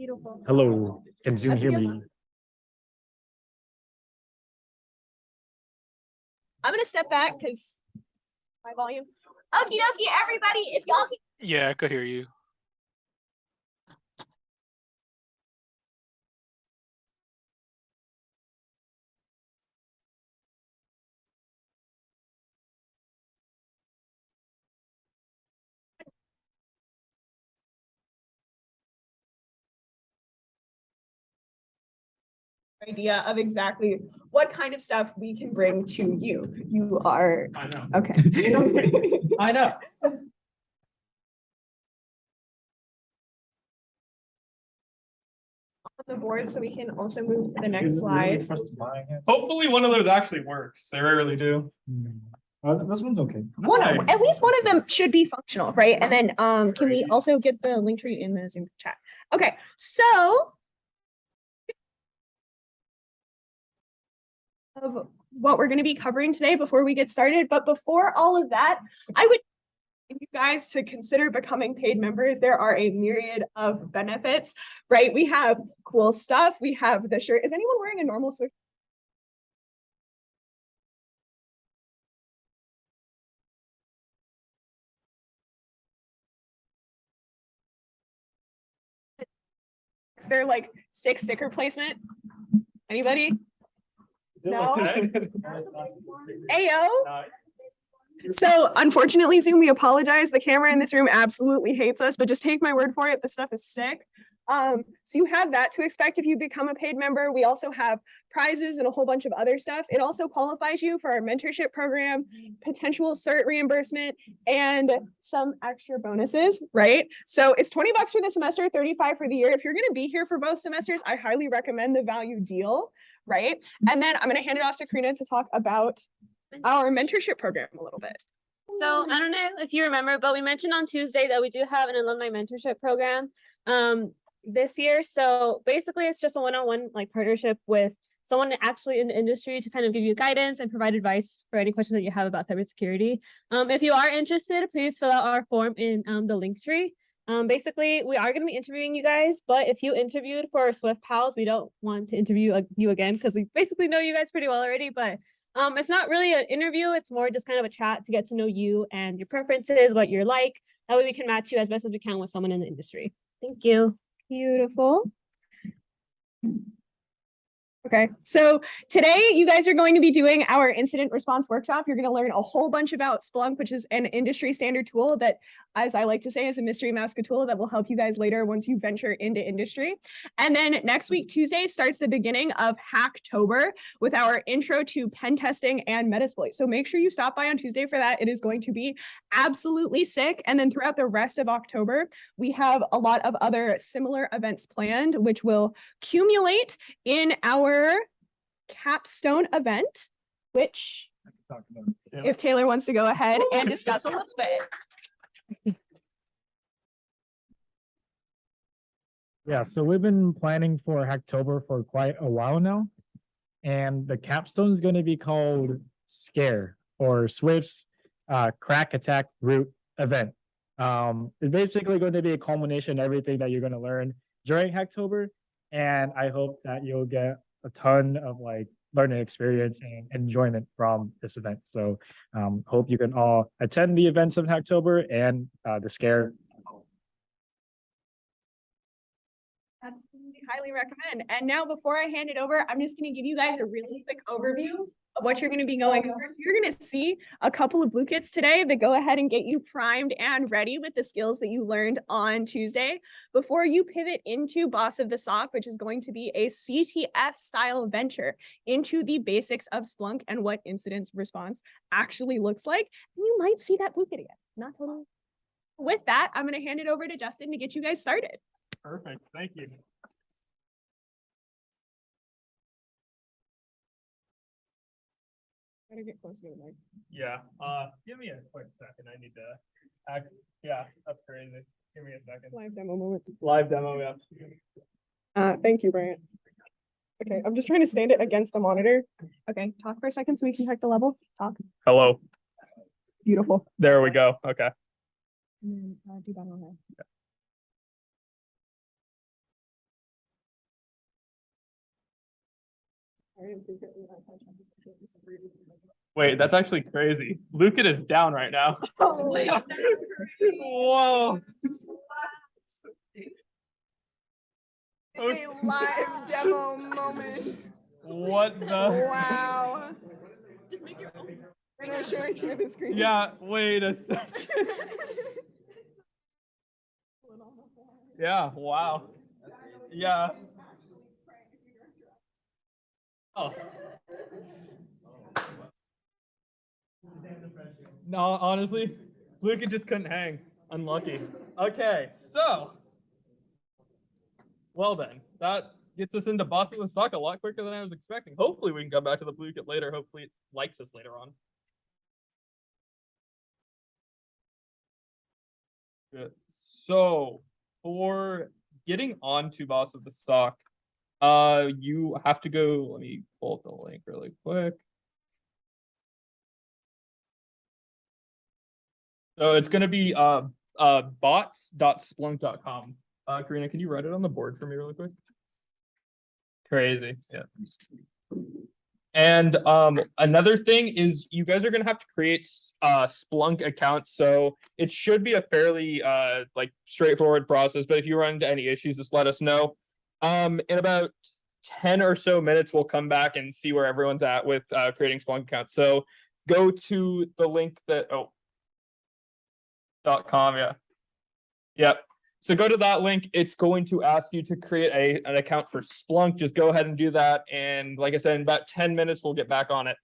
Beautiful. Hello, can Zoom hear me? I'm gonna step back because my volume. Okie dokie, everybody, if y'all can. Yeah, I could hear you. Idea of exactly what kind of stuff we can bring to you. You are I know. okay. I know. On the board, so we can also move to the next slide. Hopefully one of those actually works. They rarely do. This one's okay. At least one of them should be functional, right? And then can we also get the link tree in the Zoom chat? Okay, so of what we're going to be covering today before we get started. But before all of that, I would you guys to consider becoming paid members. There are a myriad of benefits, right? We have cool stuff. We have the shirt. Is anyone wearing a normal switch? Is there like 6 sticker placement? Anybody? No. Ayo. So unfortunately, Zoom, we apologize. The camera in this room absolutely hates us, but just take my word for it. This stuff is sick. So you have that to expect if you become a paid member. We also have prizes and a whole bunch of other stuff. It also qualifies you for our mentorship program, potential cert reimbursement, and some extra bonuses, right? So it's $20 for the semester, $35 for the year. If you're going to be here for both semesters, I highly recommend the value deal, right? And then I'm going to hand it off to Karina to talk about our mentorship program a little bit. So I don't know if you remember, but we mentioned on Tuesday that we do have an alumni mentorship program this year. So basically it's just a one-on-one like partnership with someone actually in the industry to kind of give you guidance and provide advice for any questions that you have about cybersecurity. If you are interested, please fill out our form in the link tree. Basically, we are going to be interviewing you guys, but if you interviewed for Swift Pals, we don't want to interview you again because we basically know you guys pretty well already, but it's not really an interview. It's more just kind of a chat to get to know you and your preferences, what you're like. That way we can match you as best as we can with someone in the industry. Thank you. Beautiful. Okay, so today you guys are going to be doing our incident response workshop. You're going to learn a whole bunch about Splunk, which is an industry standard tool that, as I like to say, is a mystery mask tool that will help you guys later once you venture into industry. And then next week, Tuesday, starts the beginning of Hacktober with our intro to pen testing and Metasploit. So make sure you stop by on Tuesday for that. It is going to be absolutely sick. And then throughout the rest of October, we have a lot of other similar events planned, which will accumulate in our capstone event, which if Taylor wants to go ahead and discuss a little bit. Yeah, so we've been planning for Hacktober for quite a while now, and the capstone is going to be called SCARE, or Swift's Crack Attack Root event. It's basically going to be a culmination of everything that you're going to learn during Hacktober, and I hope that you'll get a ton of like learning experience and enjoyment from this event. So hope you can all attend the events of Hacktober and the SCARE. Absolutely, highly recommend. And now before I hand it over, I'm just going to give you guys a really quick overview of what you're going to be going over. So you're going to see a couple of blue kits today that go ahead and get you primed and ready with the skills that you learned on Tuesday before you pivot into Boss of the SOC, which is going to be a CTF style venture into the basics of Splunk and what incident response actually looks like. And you might see that blue kit again. Not totally. With that, I'm going to hand it over to Justin to get you guys started. Perfect. Thank you. Better get closer to the mic. Yeah. Give me a quick second. I need to yeah, that's crazy. Give me a second. Live demo moment. Live demo, yeah. Thank you, Bryant. Okay, I'm just trying to stand it against the monitor. Okay, talk for a second so we can check the level. Talk. Hello. Beautiful. There we go. Okay. And then do that on there. Wait, that's actually crazy. Luca is down right now. Whoa. It's a live demo moment. What the? Wow. Just make your own. We're gonna share the screen. Yeah, wait a second. Yeah, wow. Yeah. Oh. No, honestly, Luca just couldn't hang. Unlucky. Okay, so. Well then, that gets us into bossing the stock a lot quicker than I was expecting. Hopefully we can come back to the blue kit later. Hopefully it likes us later on. Good. So for getting onto boss of the stock, you have to go. Let me pull up the link really quick. So it's gonna be bots.splunk.com. Karina, can you write it on the board for me really quick? Crazy. Yeah. And another thing is you guys are gonna have to create Splunk accounts. So it should be a fairly like straightforward process, but if you run into any issues, just let us know. In about 10 or so minutes, we'll come back and see where everyone's at with creating Splunk accounts. So go to the link that .com, yeah. Yep. So go to that link. It's going to ask you to create an account for Splunk. Just go ahead and do that. And like I said, in about 10 minutes, we'll get back on it.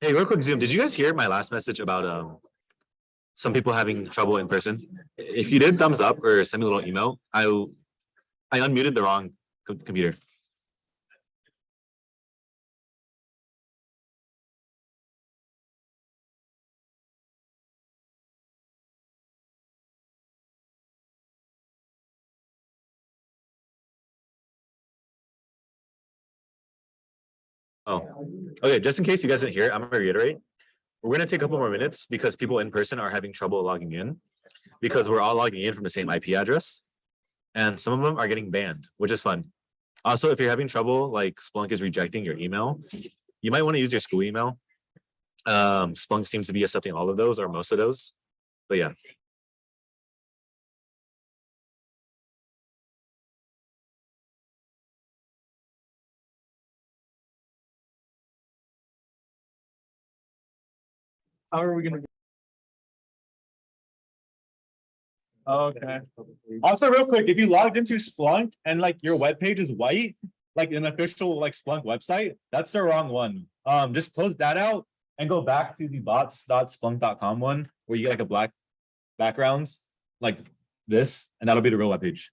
Hey, real quick, Zoom. Did you guys hear my last message about some people having trouble in person? If you did, thumbs up or send me a little email. I unmuted the wrong computer. Oh, okay. Just in case you guys didn't hear it, I'm gonna reiterate. We're gonna take a couple more minutes because people in person are having trouble logging in because we're all logging in from the same IP address, and some of them are getting banned, which is fun. Also, if you're having trouble, like Splunk is rejecting your email, you might want to use your school email. Splunk seems to be accepting all of those or most of those. But yeah. How are we gonna? Okay. Also, real quick, if you logged into Splunk and like your web page is white, like an official like Splunk website, that's the wrong one. Just close that out and go back to the bots.splunk.com one where you get like a black background like this, and that'll be the real web page.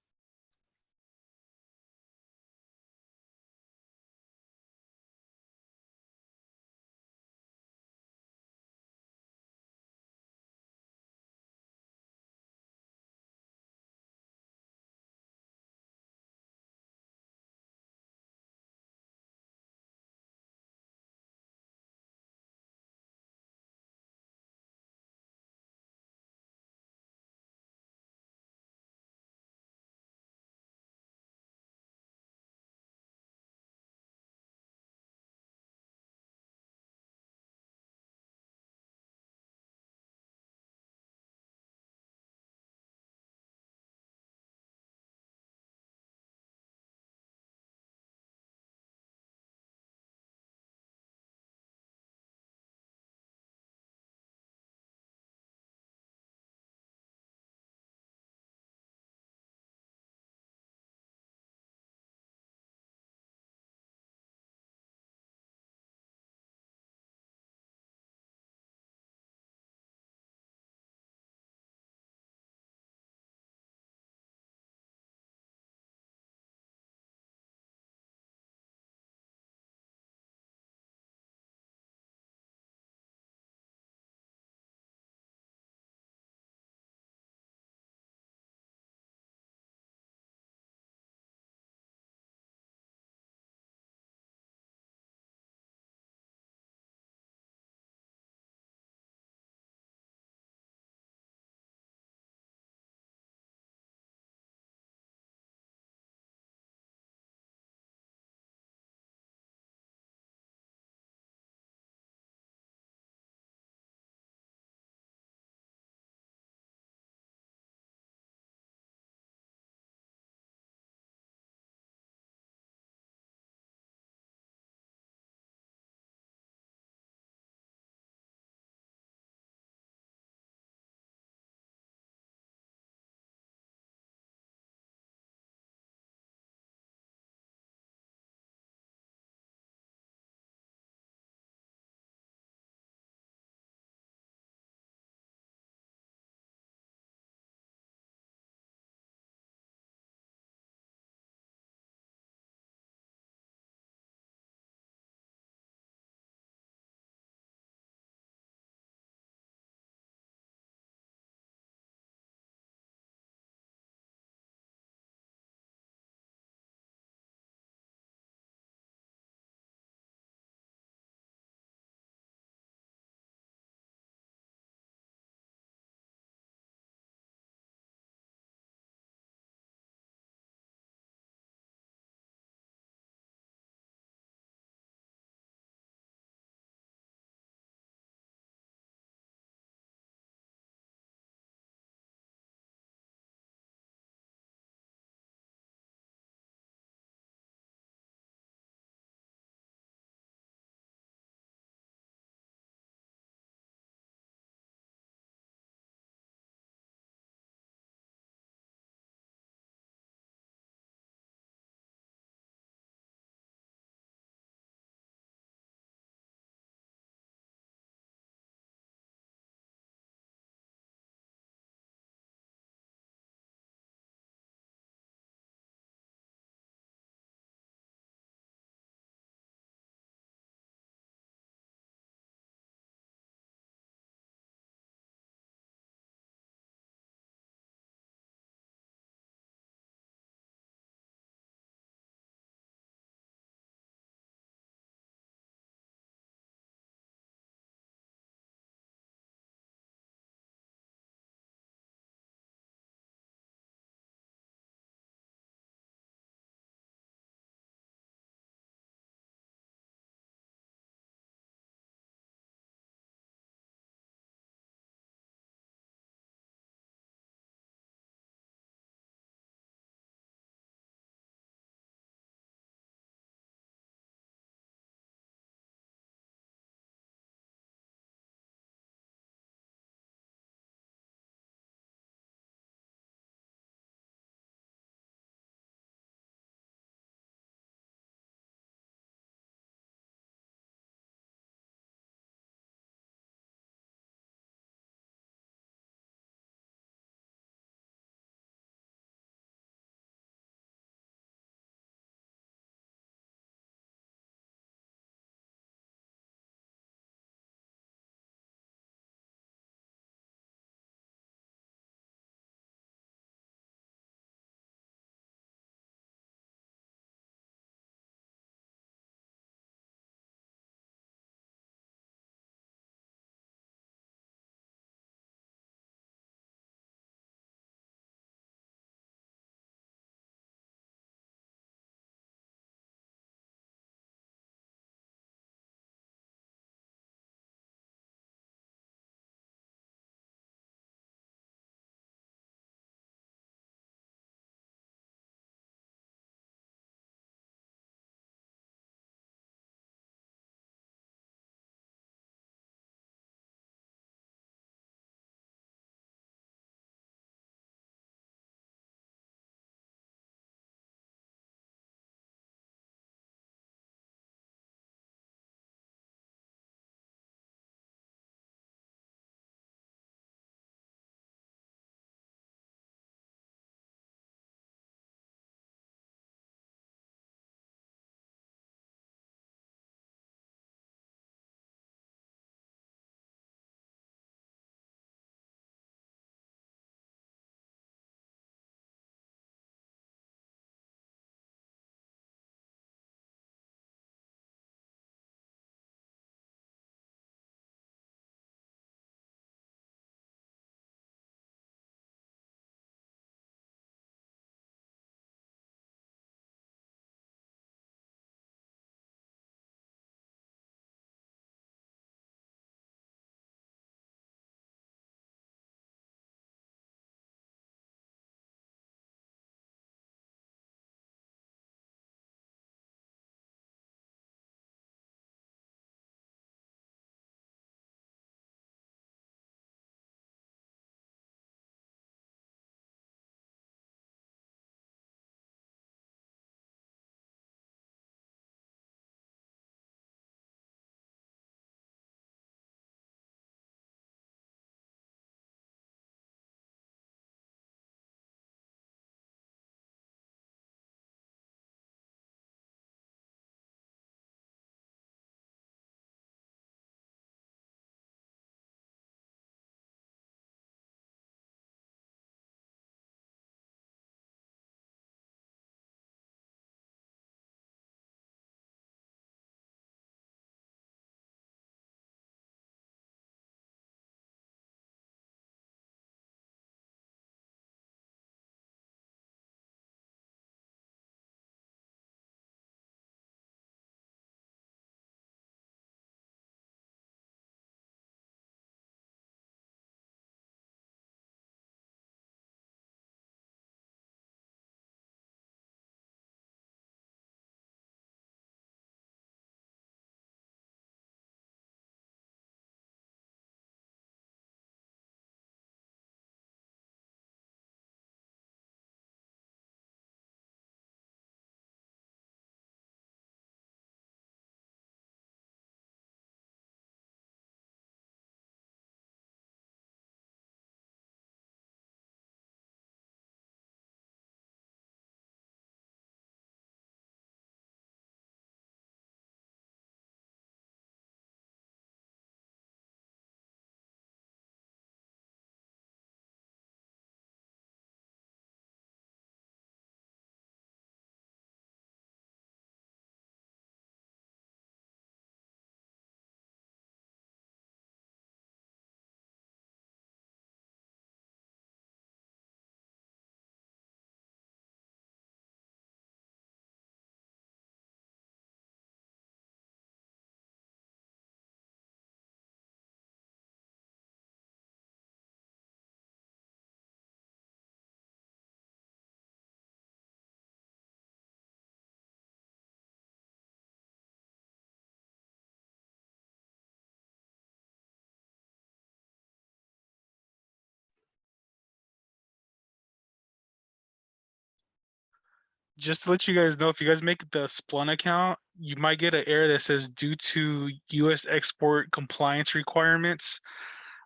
just to let you guys know, if you guys make the Splunk account, you might get an error that says due to US export compliance requirements.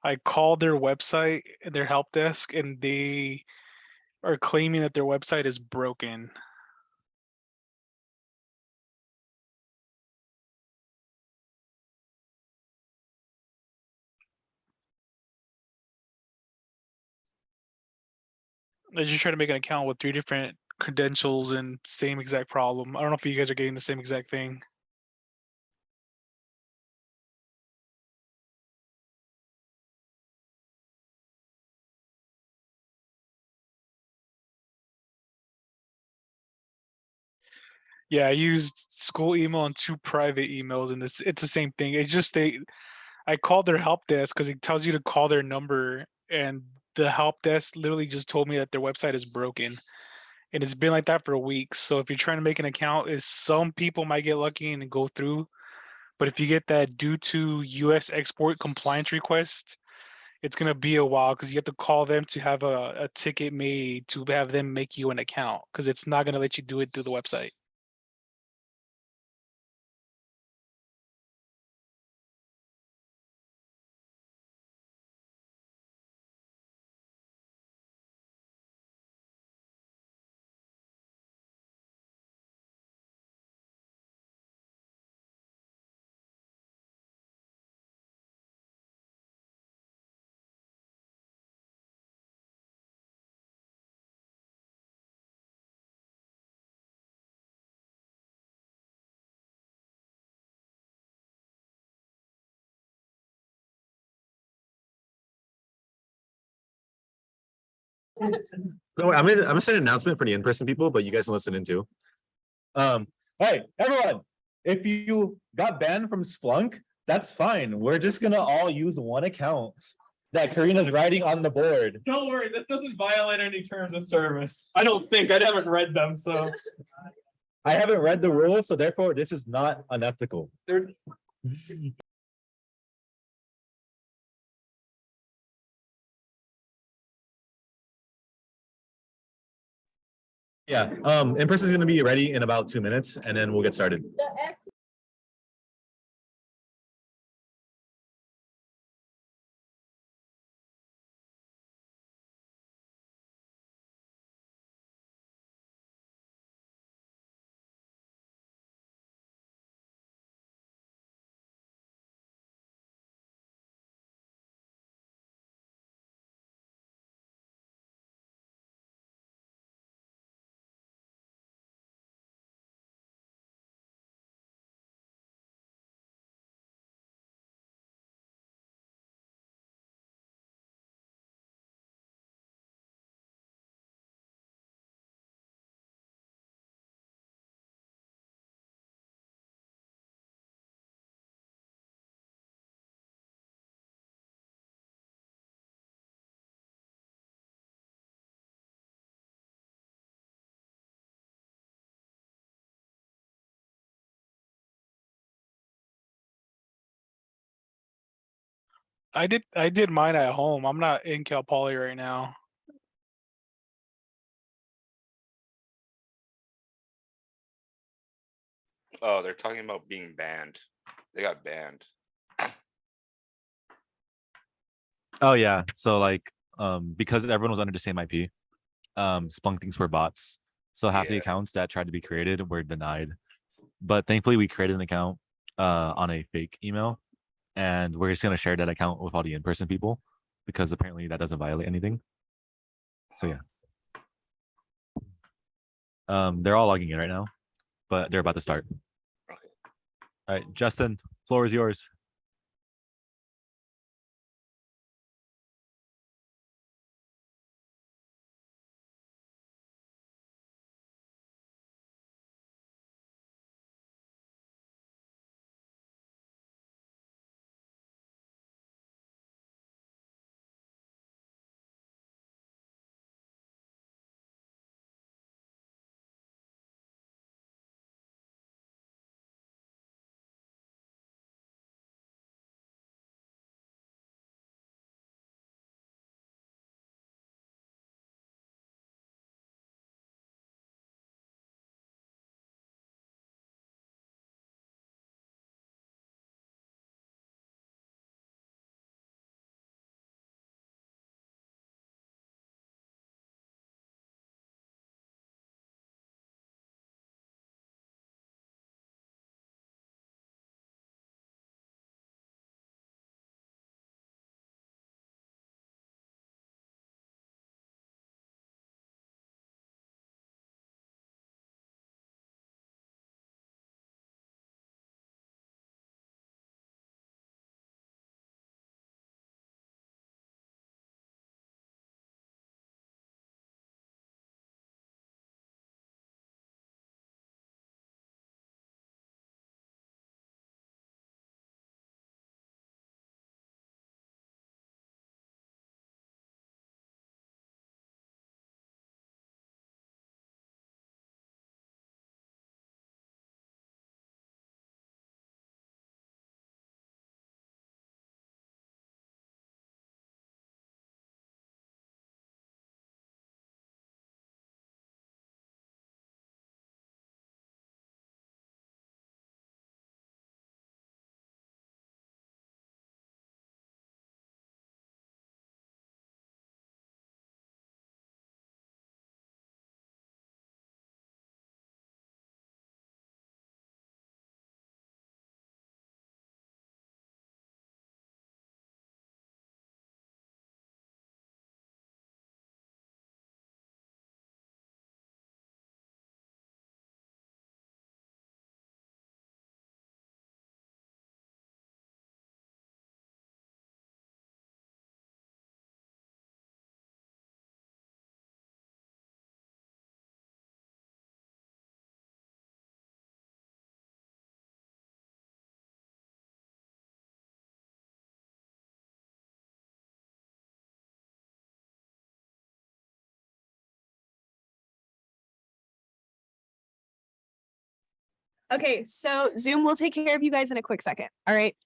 I called their website, their help desk, and they are claiming that their website is broken. They just try to make an account with 3 different credentials and same exact problem. I don't know if you guys are getting the same exact thing. Yeah, I used school email and 2 private emails, and it's the same thing. It's just I called their help desk because it tells you to call their number, and the help desk literally just told me that their website is broken. And it's been like that for weeks. So if you're trying to make an account, is some people might get lucky and go through. But if you get that due to US export compliance request, it's gonna be a while because you have to call them to have a ticket made to have them make you an account because it's not gonna let you do it through the website. No, I'm gonna send an announcement for the in-person people, but you guys can listen in too. Hey, everyone, if you got banned from Splunk, that's fine. We're just gonna all use one account that Karina's writing on the board. Don't worry, that doesn't violate any terms of service. I don't think. I haven't read them, so I haven't read the rules, so therefore this is not unethical. they're Yeah, in-person is gonna be ready in about 2 minutes and then we'll get started. I did mine at home. I'm not in Cal Poly right now. Oh, they're talking about being banned. They got banned. Oh yeah, so like because everyone was under the same IP, Splunk thinks we're bots. So half the Yeah. accounts that tried to be created were denied. But thankfully we created an account on a fake email and we're just gonna share that account with all the in-person people because apparently that doesn't violate anything. So yeah. They're all logging in right now, but they're about to start. Okay. All right, Justin, floor is yours. Okay, so Zoom will take care of you guys in a quick second. All right.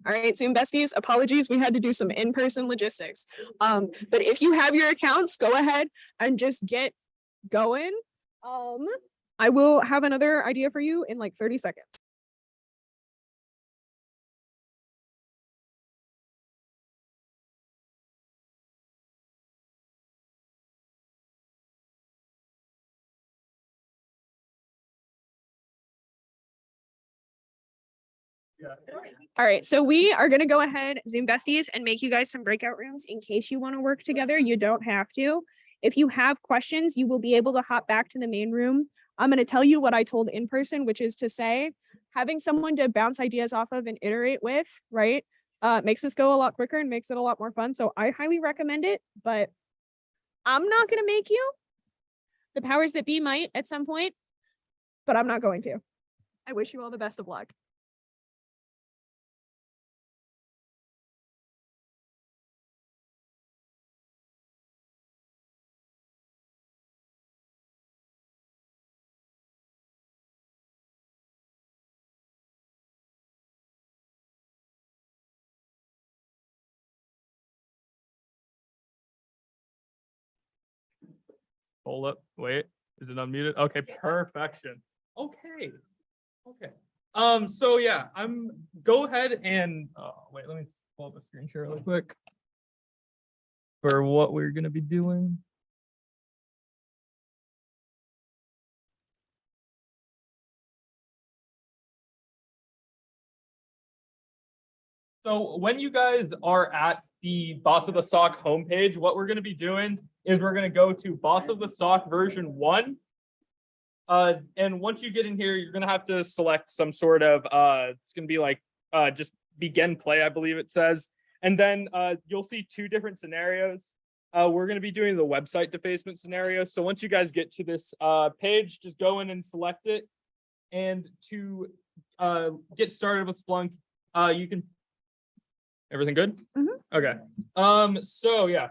All right, Zoom besties, apologies. We had to do some in-person logistics. But if you have your accounts, go ahead and just get going. I will have another idea for you in like 30 seconds. All right, so we are going to go ahead, Zoom besties, and make you guys some breakout rooms in case you want to work together. You don't have to. If you have questions, you will be able to hop back to the main room. I'm going to tell you what I told in person, which is to say, having someone to bounce ideas off of and iterate with, right, makes this go a lot quicker and makes it a lot more fun. So I highly recommend it, but I'm not going to make you. The powers that be might at some point, but I'm not going to. I wish you all the best of luck. Hold up, wait, is it unmuted? Okay, perfection. Okay. So yeah, go ahead and, wait, let me pull up a screen share really quick. For what we're gonna be doing. So when you guys are at the Boss of the SOC homepage, what we're gonna be doing is we're gonna go to Boss of the SOC version 1. And once you get in here, you're gonna have to select some sort of it's gonna be like just begin play, I believe it says. And then you'll see 2 different scenarios. We're gonna be doing the website defacement scenario. So once you guys get to this page, just go in and select it. And to get started with Splunk, you can. Everything good? Okay. So yeah.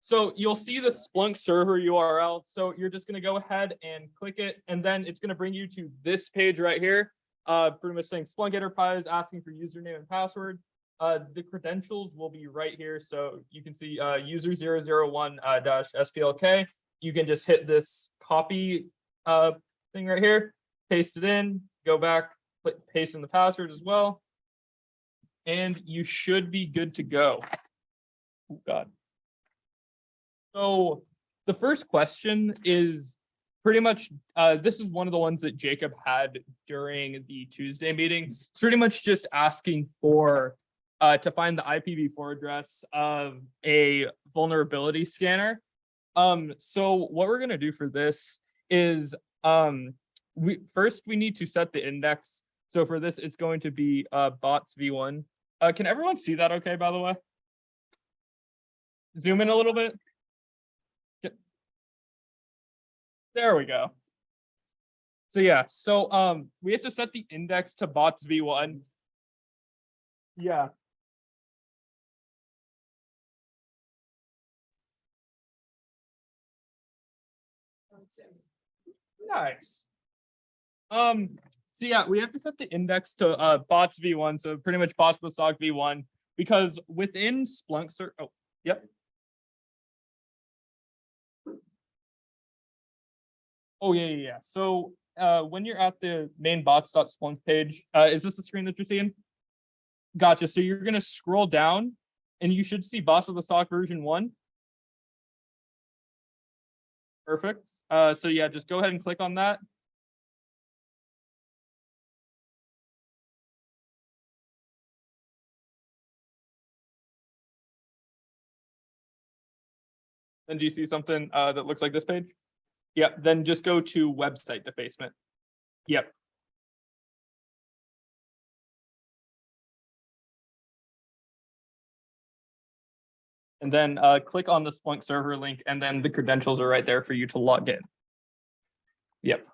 So you'll see the Splunk server URL. So you're just going to go ahead and click it, and then it's going to bring you to this page right here. Pretty much saying Splunk Enterprise, asking for username and password. The credentials will be right here. So you can see user 001 -SPLK. You can just hit this copy thing right here, paste it in, go back, paste in the password as well. And you should be good to go. Oh, God. So the first question is pretty much, this is one of the ones that Jacob had during the Tuesday meeting. It's pretty much just asking for, to find the IPv4 address of a vulnerability scanner. So what we're gonna do for this is, we need to set the index. So for this, it's going to be bots v1. Can everyone see that okay, by the way? Zoom in a little bit. There we go. So yeah, so we have to set the index to bots v1. Yeah. Nice. So yeah, we have to set the index to bots v1, so pretty much bots with SOC v1, because within Splunk oh, yep. Oh yeah. So when you're at the main bots.splunk page, is this the screen that you're seeing? Gotcha. So you're gonna scroll down and you should see bots of the SOC version 1. Perfect. So yeah, just go ahead and click on that. Then do you see something that looks like this page? Yep. Then just go to website defacement. Yep. And then click on the Splunk server link, and then the credentials are right there for you to log in. Yep.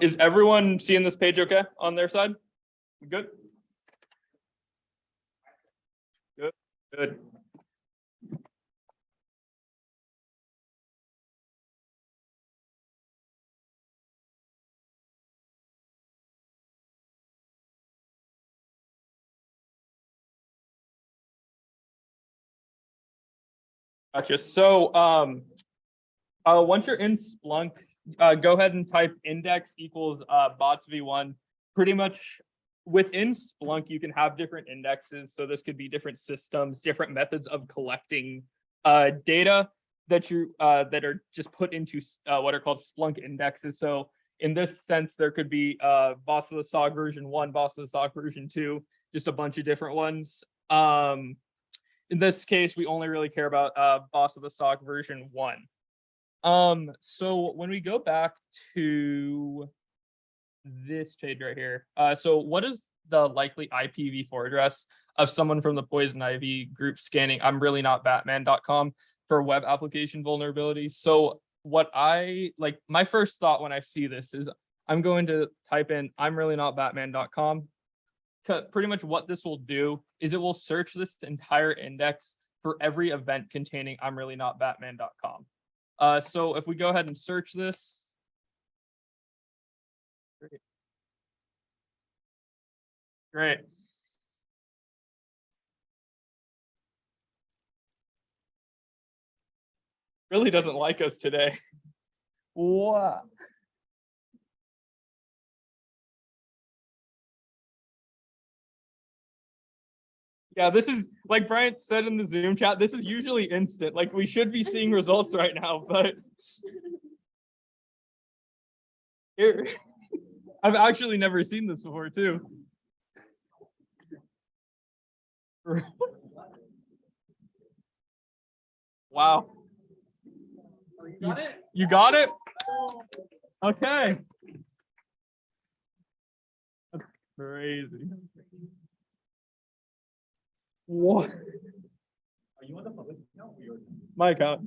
Is everyone seeing this page okay on their side? Good. Good. Gotcha. So once you're in Splunk, go ahead and type index equals bots v1. Pretty much within Splunk, you can have different indexes. So this could be different systems, different methods of collecting data that you that are just put into what are called Splunk indexes. So in this sense, there could be boss of the SOC version 1, boss of the SOC version 2, just a bunch of different ones. In this case, we only really care about boss of the SOC version 1. So when we go back to this page right here, so what is the likely IPv4 address of someone from the Poison Ivy group scanning I'm really not Batman.com for web application vulnerabilities? So what I like, my first thought when I see this is I'm going to type in I'm really not Batman.com. Pretty much what this will do is it will search this entire index for every event containing I'm really not Batman.com. So if we go ahead and search this. Great. Really doesn't like us today. What? Yeah, this is like Bryant said in the Zoom chat, this is usually instant. Like we should be seeing results right now, but I've actually never seen this before too. Wow. You got it? Okay. That's crazy. What? Are you on the public account? My account.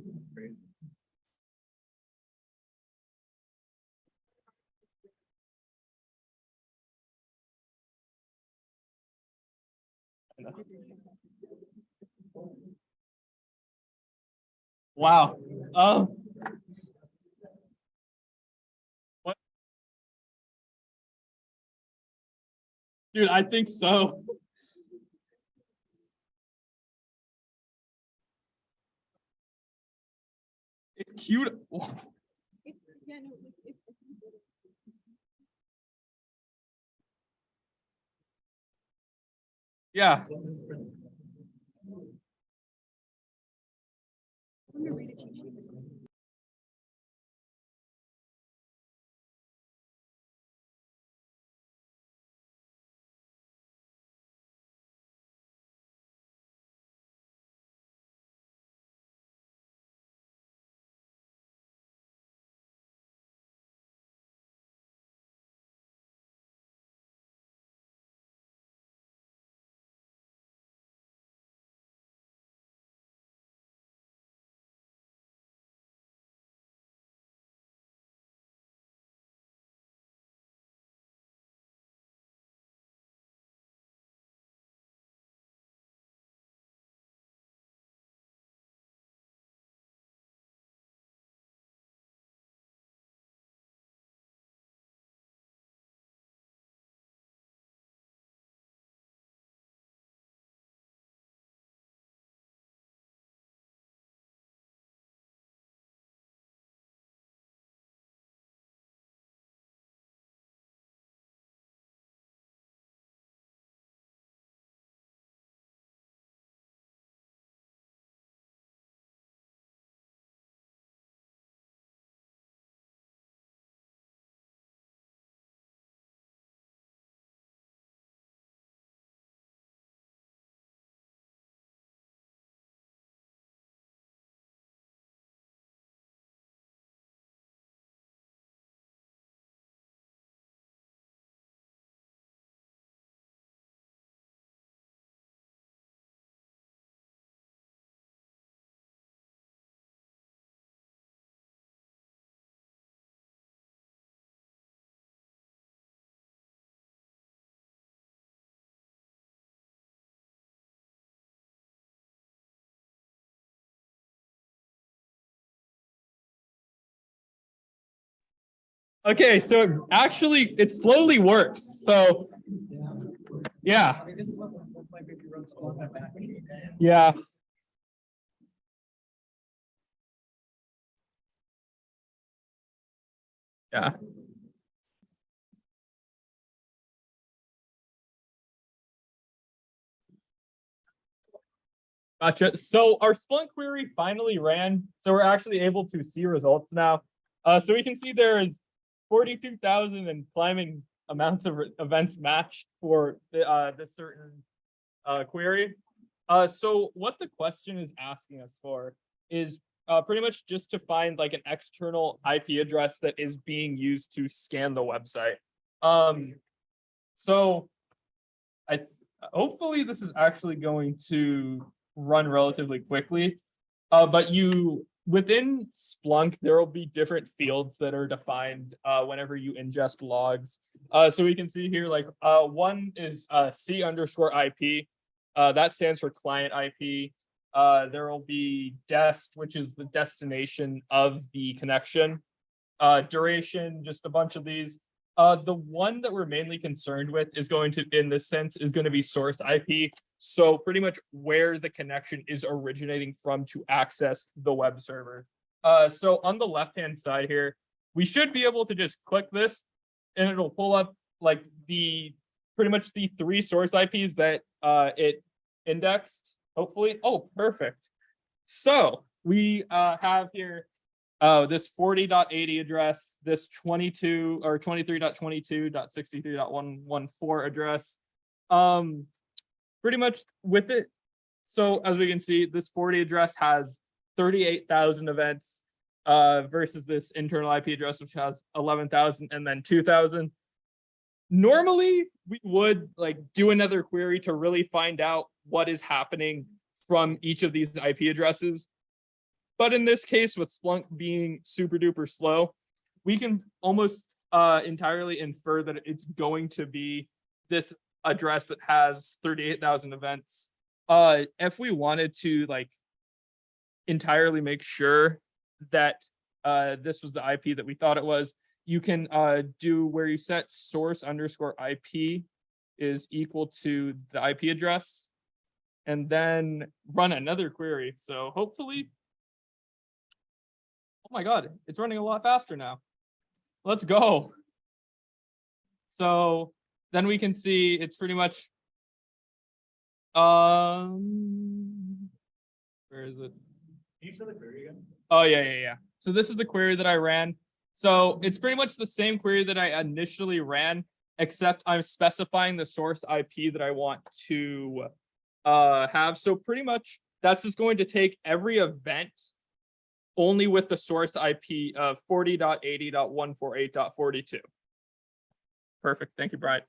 Wow. What? Dude, I think so. It's cute. Yeah. Okay, so actually it slowly works. So yeah. Yeah. Yeah. Gotcha. So our Splunk query finally ran. So we're actually able to see results now. So we can see there is 42,000 and climbing amounts of events matched for this certain query. So what the question is asking us for is pretty much just to find like an external IP address that is being used to scan the website. So hopefully this is actually going to run relatively quickly. But within Splunk, there will be different fields that are defined whenever you ingest logs. So we can see here, like one is C_IP. That stands for client IP. There will be dest, which is the destination of the connection. Duration, just a bunch of these. The one that we're mainly concerned with is going to, in this sense, is going to be source IP. So pretty much where the connection is originating from to access the web server. So on the left-hand side here, we should be able to just click this and it'll pull up like pretty much the 3 source IPs that it indexed, hopefully. Oh, perfect. So we have here this 40.80 address, this 22 or 23.22.63.114 address. Pretty much with it. So as we can see, this 40 address has 38,000 events versus this internal IP address, which has 11,000 and then 2,000. Normally, we would like do another query to really find out what is happening from each of these IP addresses. But in this case, with Splunk being super duper slow, we can almost entirely infer that it's going to be this address that has 38,000 events. If we wanted to like entirely make sure that this was the IP that we thought it was, you can do where you set source_IP is equal to the IP address and then run another query. So hopefully, oh my God, it's running a lot faster now. Let's go. So then we can see it's pretty much, where is it? Can you show the query again? Oh, yeah. So this is the query that I ran. So it's pretty much the same query that I initially ran, except I'm specifying the source IP that I want to have. So pretty much that's just going to take every event only with the source IP of 40.80.148.42. Perfect. Thank you, Brian.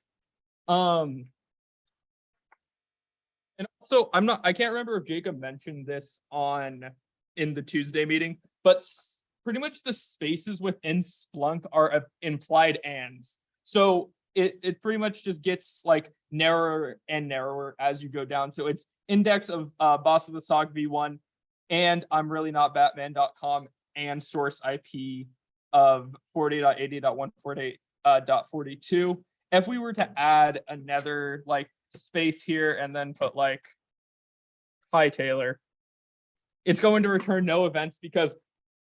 And also I can't remember if Jacob mentioned this in the Tuesday meeting, but pretty much the spaces within Splunk are implied ands. So it pretty much just gets like narrower and narrower as you go down. So it's index of boss of the SOC v1 and I'm really not Batman.com and source IP of 40.80.148.42. If we were to add another like space here and then put like hi Taylor, it's going to return no events because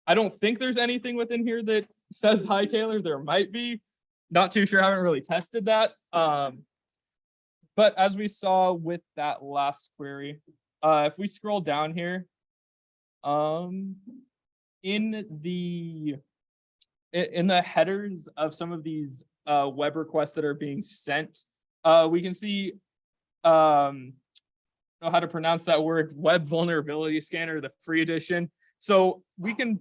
I don't think there's anything within here that says hi Taylor. There might be, not too sure, I haven't really tested that. But as we saw with that last query, if we scroll down here, in the headers of some of these web requests that are being sent, we can see know how to pronounce that word, web vulnerability scanner, the free edition. So we can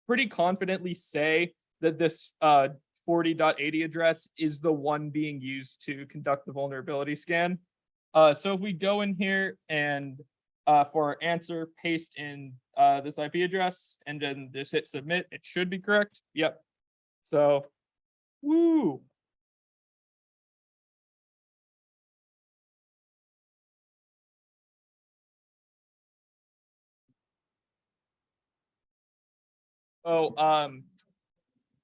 pretty confidently say that this 40.80 address is the one being used to conduct the vulnerability scan. So if we go in here and for our answer, paste in this IP address and then just hit submit, it should be correct. Yep. So, woo. Oh,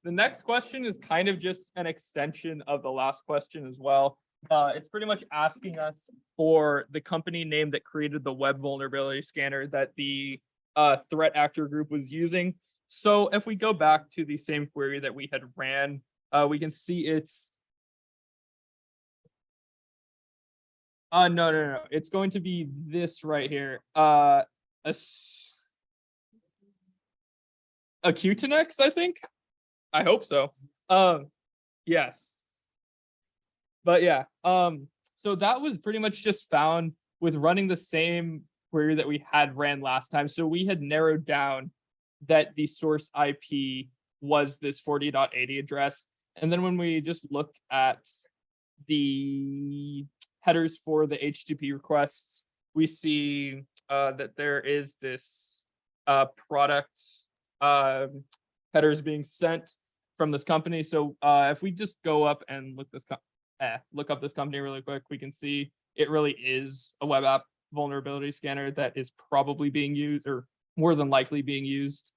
The next question is kind of just an extension of the last question as well. It's pretty much asking us for the company name that created the web vulnerability scanner that the threat actor group was using. So if we go back to the same query that we had ran, we can see it's no. It's going to be this right here. Acutinex, I think. I hope so. Yes. But yeah, so that was pretty much just found with running the same query that we had ran last time. So we had narrowed down that the source IP was this 40.80 address. And then when we just look at the headers for the HTTP requests, we see that there is this product headers being sent from this company. So if we just go up and look up this company really quick, we can see it really is a web app vulnerability scanner that is probably being used, or more than likely being used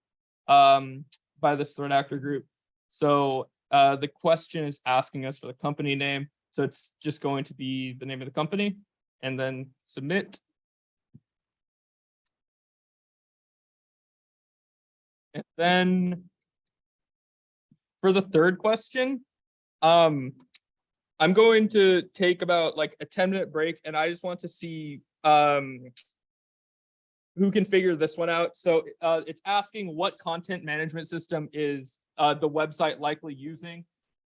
by this threat actor group. So the question is asking us for the company name. So it's just going to be the name of the company and then submit. And then for the third question, I'm going to take about like a 10-minute break, and I just want to see who can figure this one out. So it's asking what content management system is the website likely using.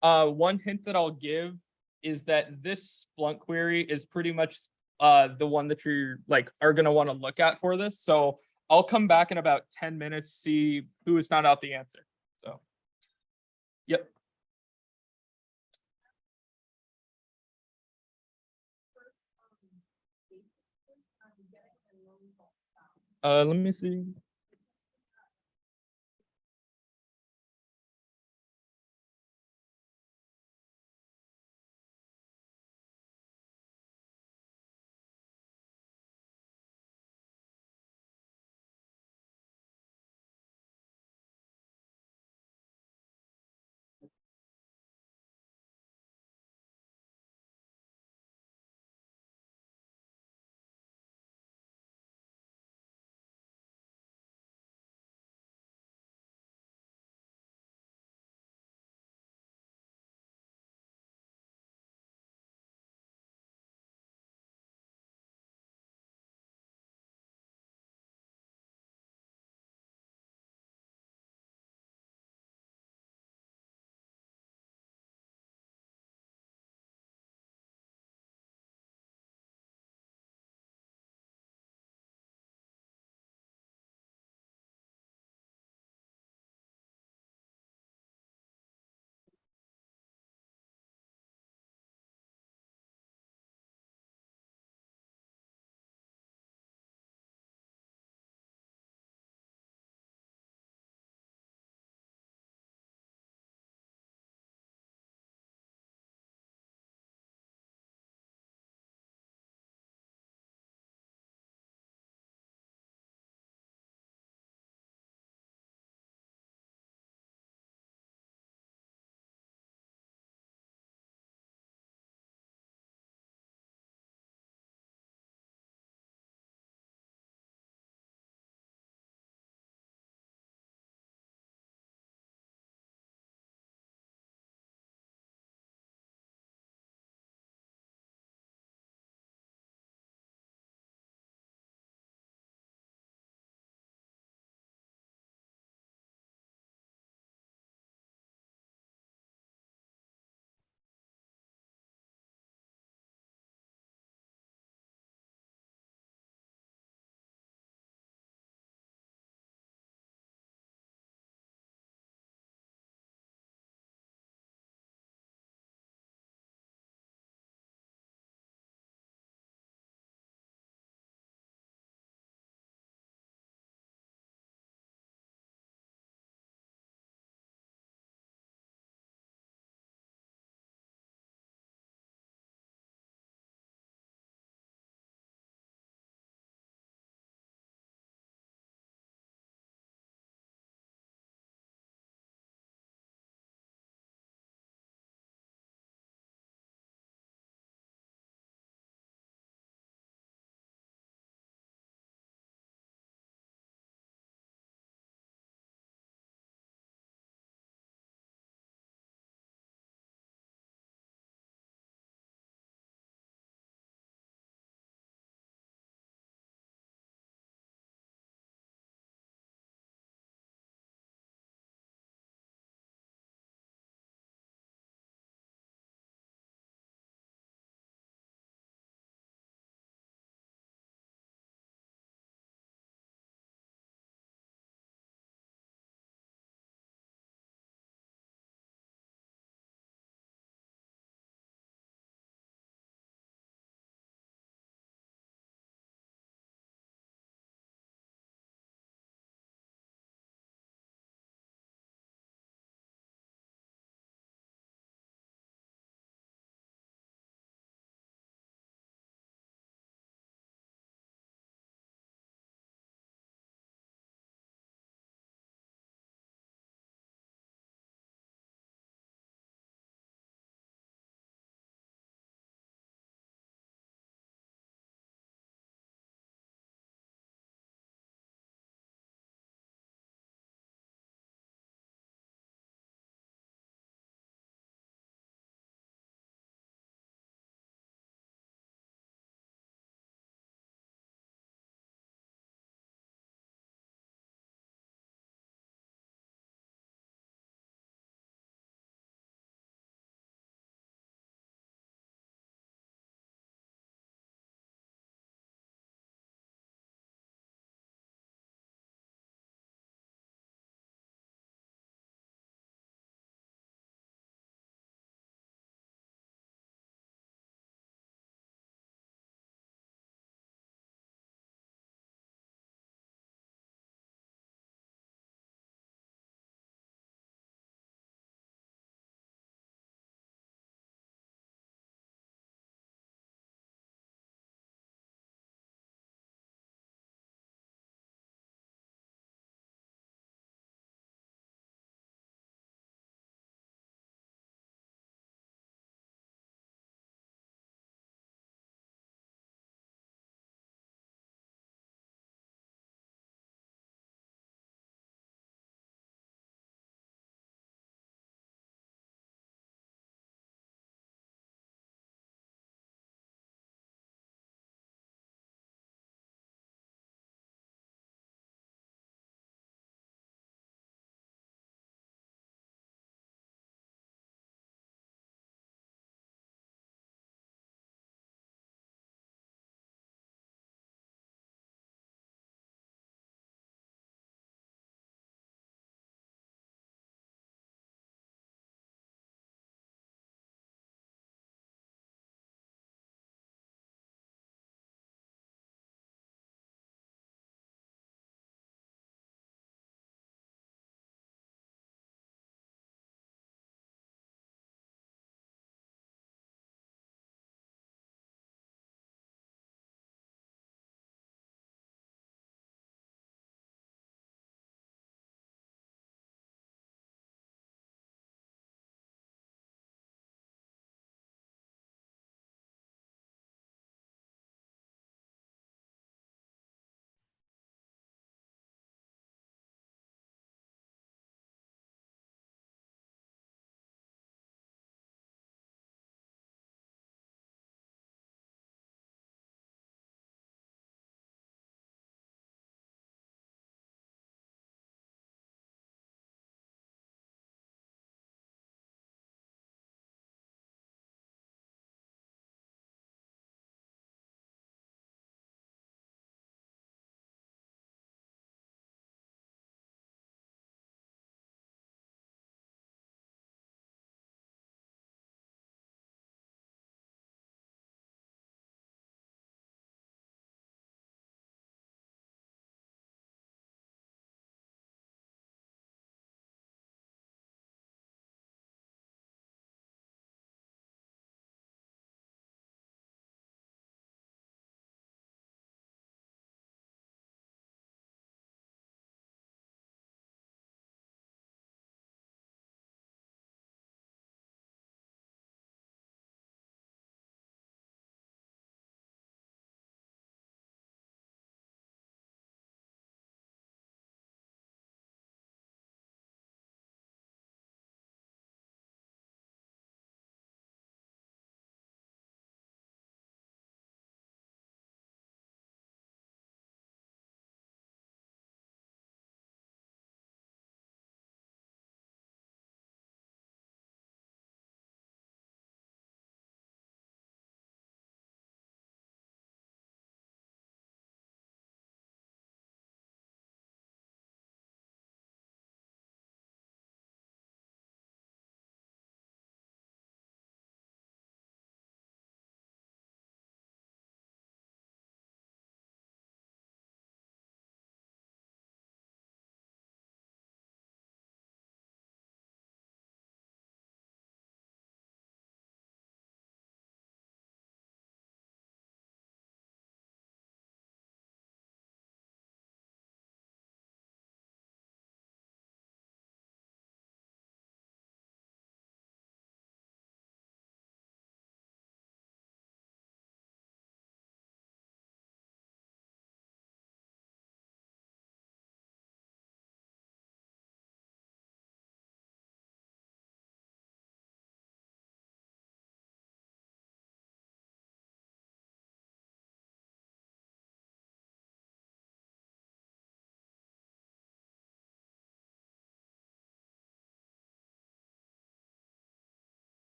One hint that I'll give is that this Splunk query is pretty much the one that you're like are going to want to look at for this. So I'll come back in about 10 minutes, see who has found out the answer. So, yep. Let me see.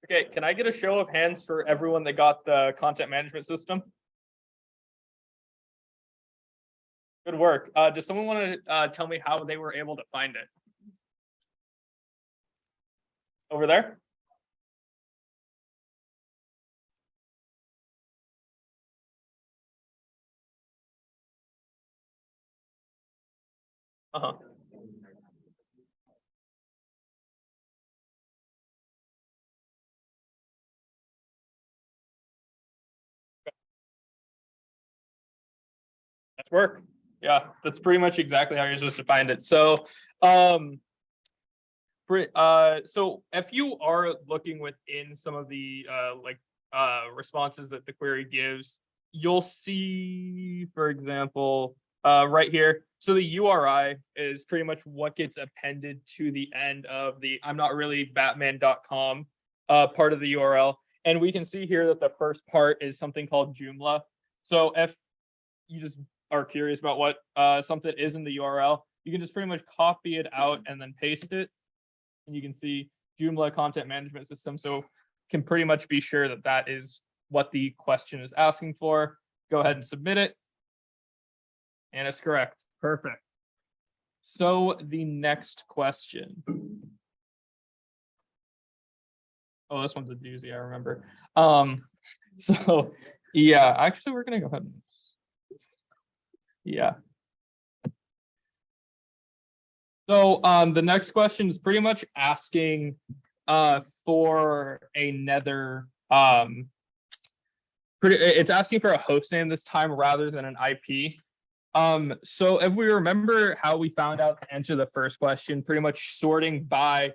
Okay, can I get a show of hands for everyone that got the content management system? Good work. Does someone want to tell me how they were able to find it? Over there? Uh-huh. That's work. Yeah, that's pretty much exactly how you're supposed to find it. So, so if you are looking within some of the responses that the query gives, you'll see, for example, right here. So the URI is pretty much what gets appended to the end of the I'm not really Batman.com part of the URL. And we can see here that the first part is something called Joomla. So if you just are curious about what something is in the URL, you can just pretty much copy it out and then paste it. And you can see Joomla content management system. So can pretty much be sure that that is what the question is asking for. Go ahead and submit it. And it's correct. Perfect. So the next question. Oh, this one's a doozy, I remember. So yeah, actually we're gonna go ahead and yeah. So the next question is pretty much asking for another it's asking for a host name this time rather than an IP. So if we remember how we found out to answer the first question, pretty much sorting by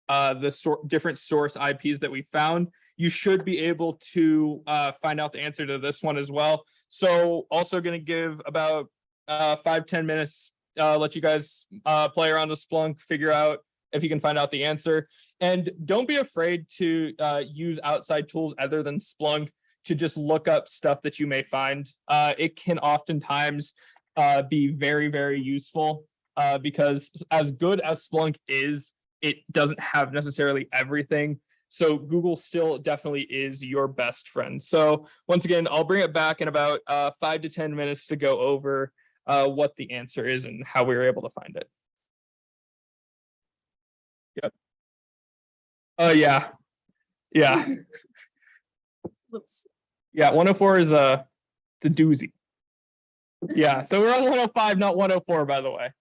the different source IPs that we found, you should be able to find out the answer to this one as well. So also going to give about 5-10 minutes, let you guys play around with Splunk, figure out if you can find out the answer. And don't be afraid to use outside tools other than Splunk to just look up stuff that you may find. It can oftentimes be very, very useful because as good as Splunk is, it doesn't have necessarily everything. So Google still definitely is your best friend. So once again, I'll bring it back in about 5 to 10 minutes to go over what the answer is and how we were able to find it. Yep. Oh yeah. Yeah. Oops. Yeah, 104 is a doozy. Yeah, so we're on 105, not 104, by the way.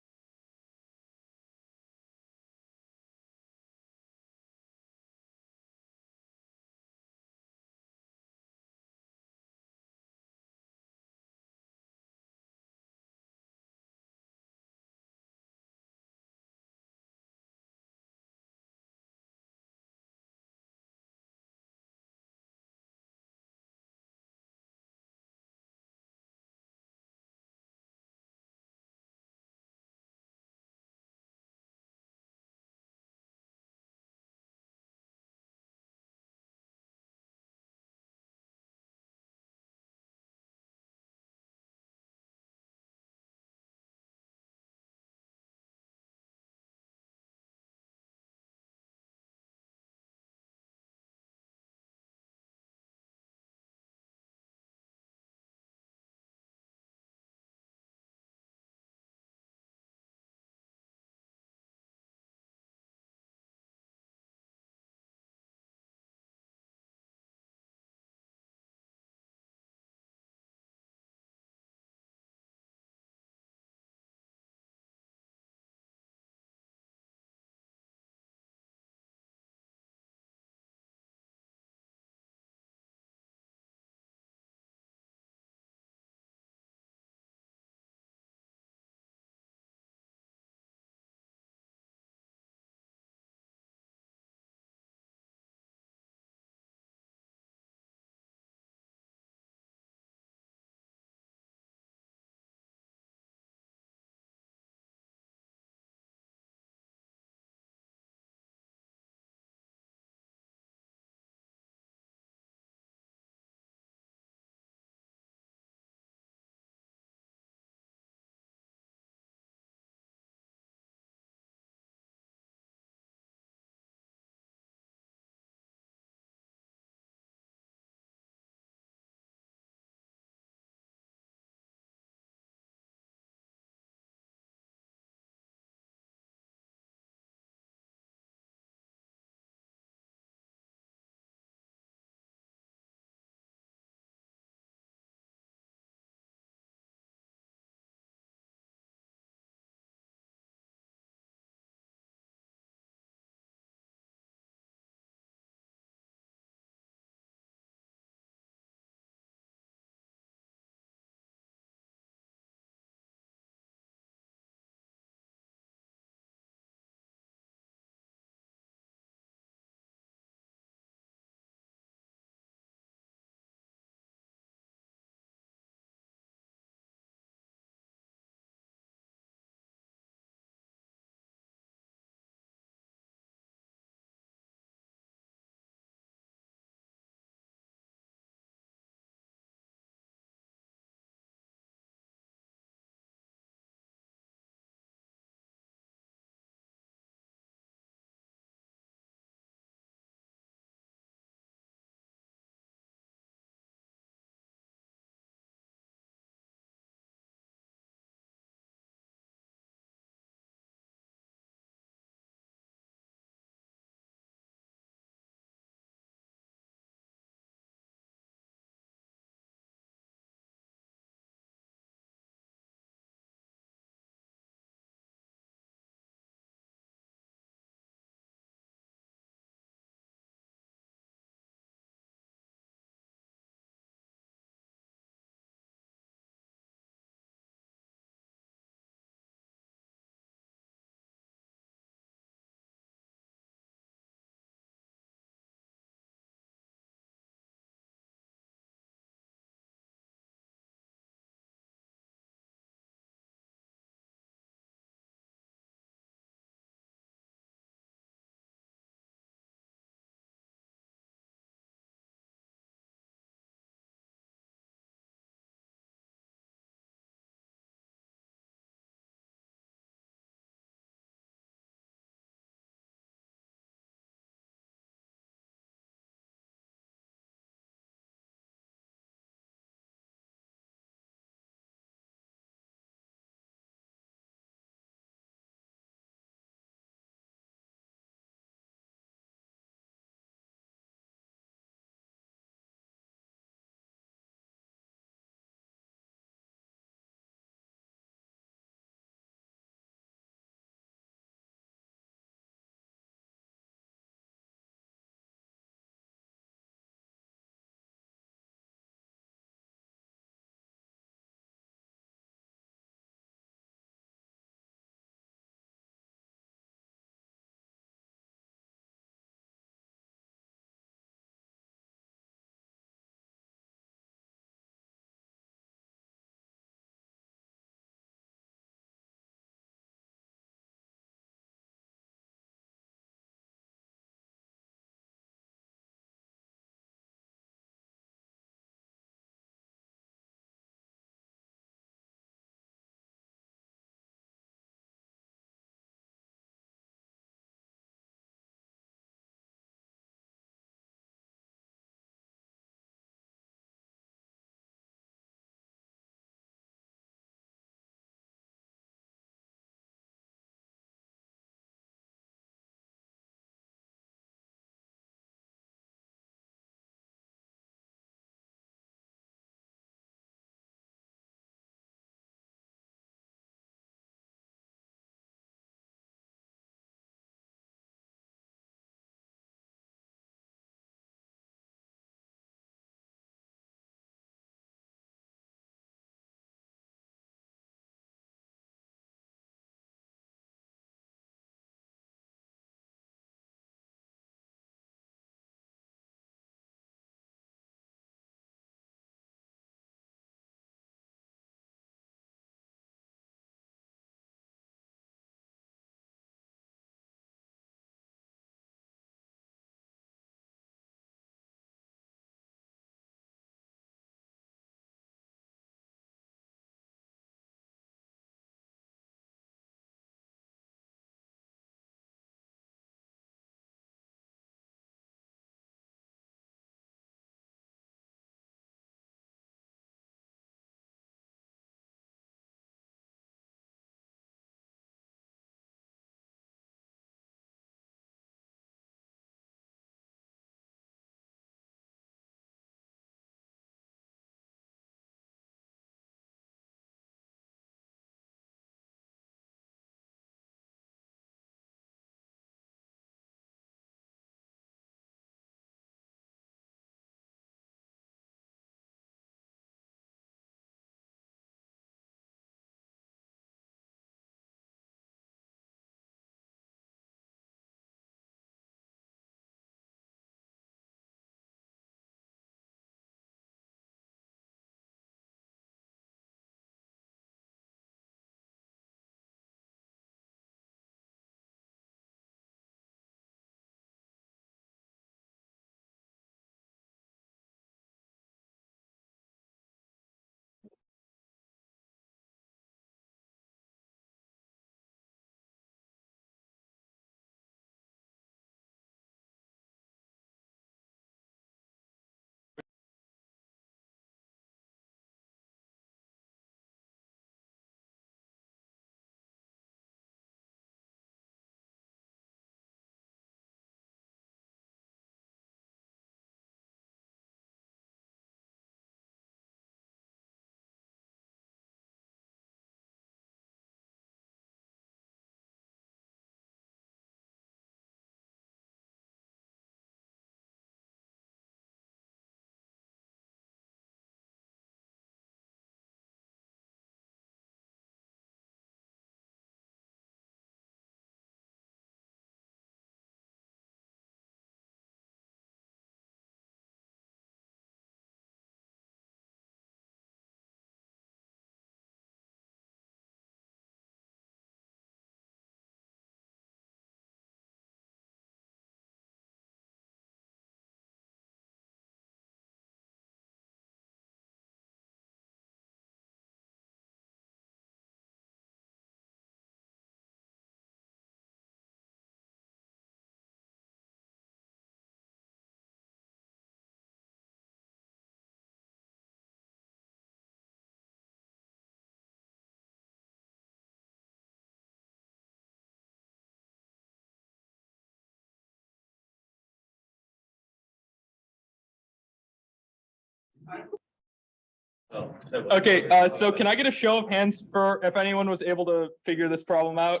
Okay, so can I get a show of hands for if anyone was able to figure this problem out?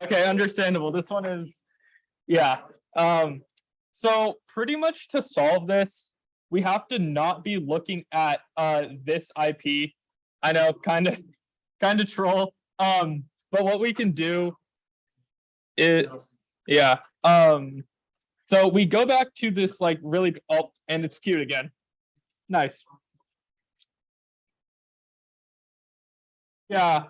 Okay, understandable. This one is, yeah. So pretty much to solve this, we have to not be looking at this IP. I know, kind of troll. But what we can do is, yeah. So we go back to this like really, oh, and it's cute again. Nice. Yeah.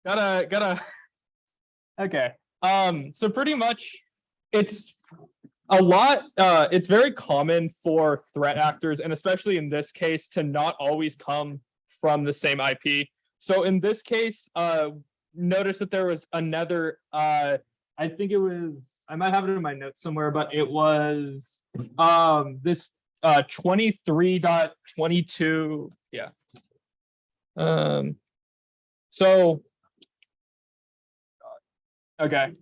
Gotta. Okay. So pretty much, it's a lot. It's very common for threat actors, and especially in this case, to not always come from the same IP. So in this case, notice that there was another. I think it was. I might have it in my notes somewhere, but it was this 23.22. Yeah. So okay.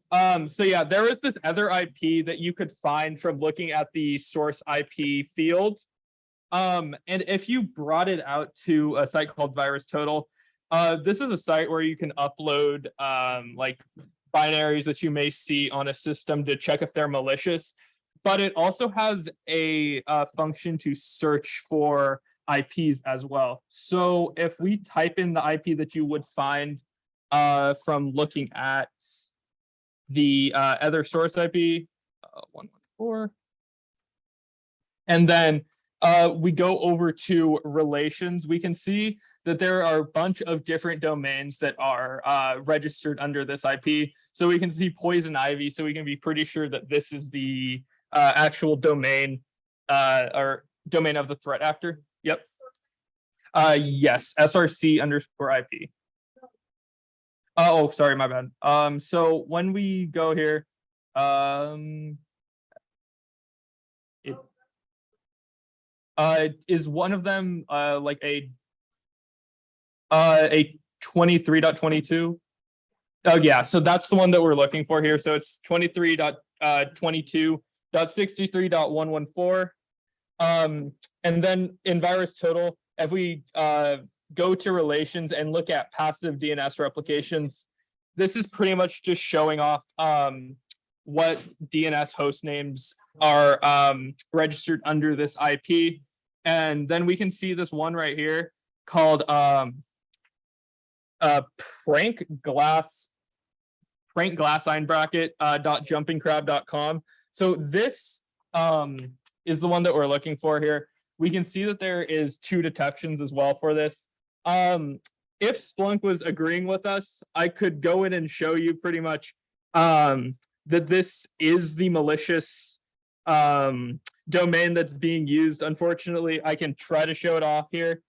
So yeah, there is this other IP that you could find from looking at the source IP field. And if you brought it out to a site called VirusTotal, this is a site where you can upload like binaries that you may see on a system to check if they're malicious. But it also has a function to search for IPs as well. So if we type in the IP that you would find from looking at the other source IP, 114, and then we go over to relations, we can see that there are a bunch of different domains that are registered under this IP. So we can see poison ivy, so we can be pretty sure that this is the actual domain or domain of the threat actor. Yep. Yes, src_IP. Oh, sorry, my bad. So when we go here, is one of them like a 23.22? Oh yeah, so that's the one that we're looking for here. So it's 23.22.63.114. And then in VirusTotal, if we go to relations and look at passive DNS replications, this is pretty much just showing off what DNS host names are registered under this IP. And then we can see this one right here called prankglasseinbracket.jumpingcrab.com. So this is the one that we're looking for here. We can see that there is 2 detections as well for this. If Splunk was agreeing with us, I could go in and show you pretty much that this is the malicious domain that's being used. Unfortunately, I can try to show it off here.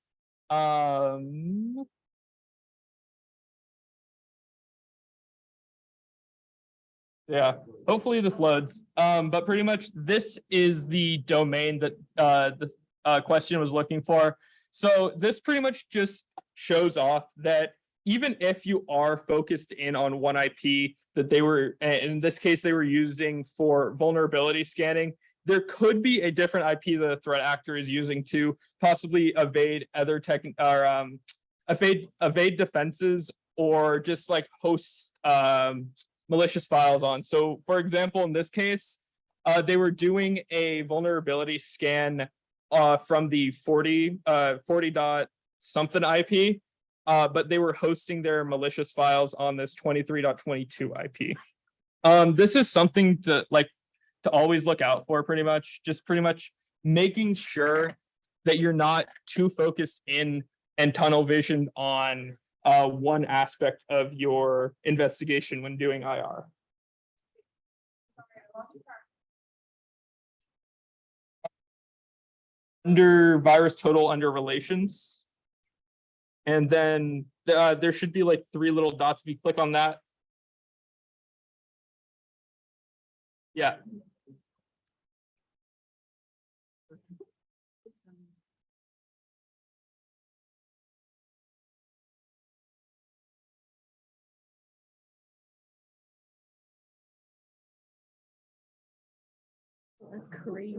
Yeah, hopefully this loads. But pretty much this is the domain that this question was looking for. So this pretty much just shows off that even if you are focused in on one IP that they were, in this case, they were using for vulnerability scanning, there could be a different IP that a threat actor is using to possibly evade other tech or evade defenses, or just like host malicious files on. So for example, in this case, they were doing a vulnerability scan from the 40 dot something IP, but they were hosting their malicious files on this 23.22 IP. This is something to always look out for, pretty much making sure that you're not too focused in and tunnel vision on one aspect of your investigation when doing IR. Under VirusTotal, under relations, and then there should be like 3 little dots. If you click on that, yeah. That's crazy.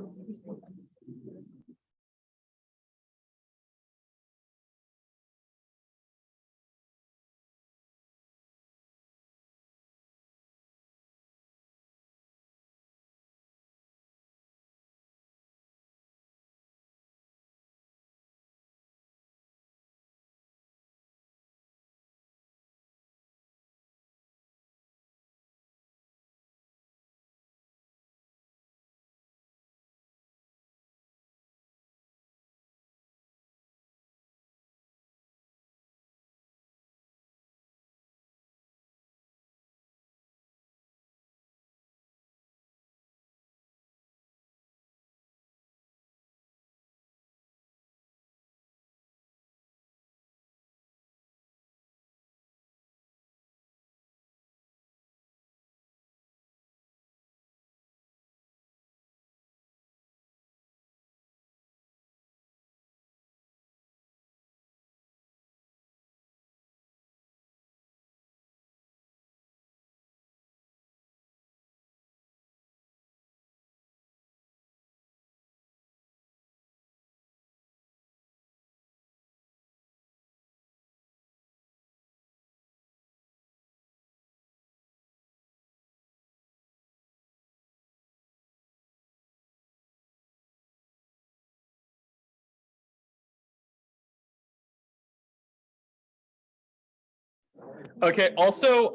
Okay, also,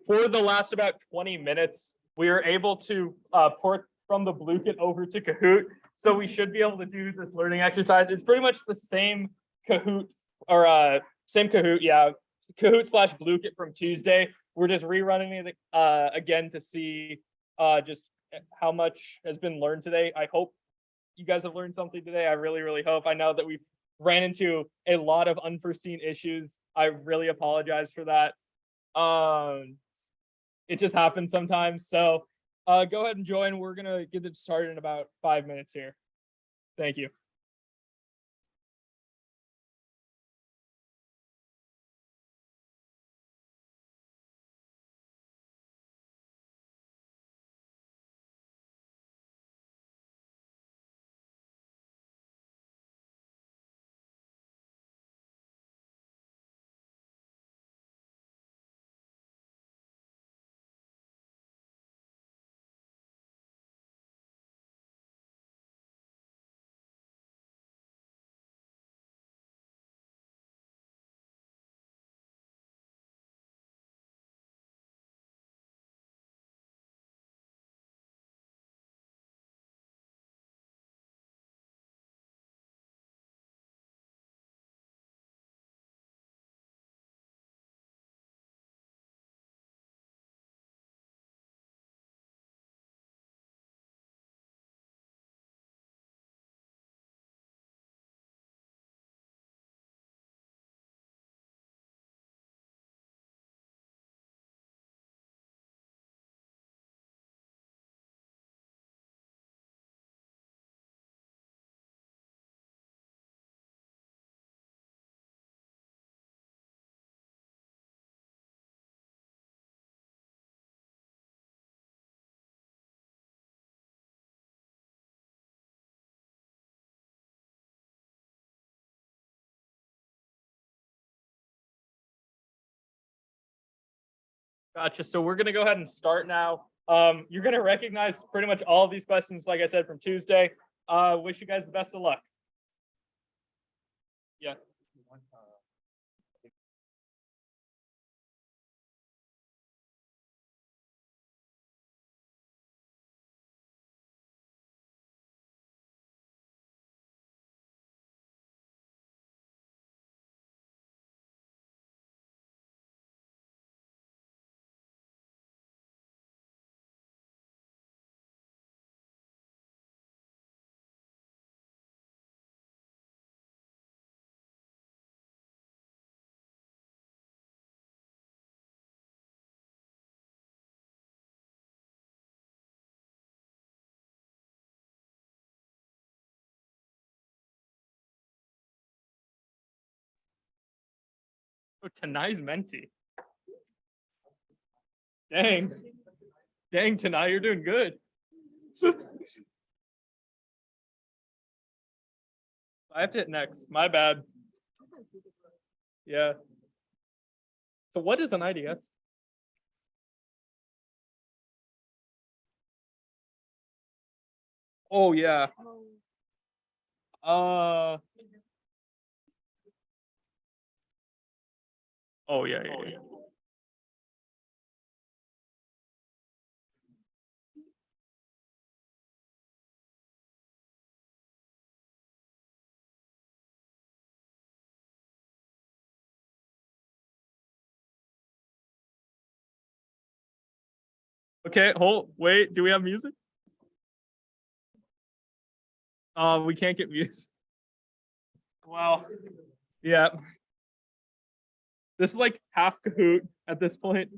for the last about 20 minutes, we were able to port from the Bluekit over to Kahoot. So we should be able to do this learning exercise. It's pretty much the same Kahoot or same Kahoot, yeah. Kahoot slash Bluekit from Tuesday. We're just rerunning it again to see just how much has been learned today. I hope you guys have learned something today. I really, really hope. I know that we ran into a lot of unforeseen issues. I really apologize for that. It just happens sometimes. So go ahead and join. We're gonna get it started in about 5 minutes here. Thank you. Gotcha. So we're gonna go ahead and start now. You're gonna recognize pretty much all of these questions, like I said, from Tuesday. Wish you guys the best of luck. Yeah. Oh, Tanai's mentee. Dang. Dang, Tanai, you're doing good. I have to hit next. My bad. Yeah. So what is an IDS? Oh yeah. Oh yeah, yeah, yeah. Okay, wait, do we have music? We can't get music. Wow. Yeah. This is like half Kahoot at this point.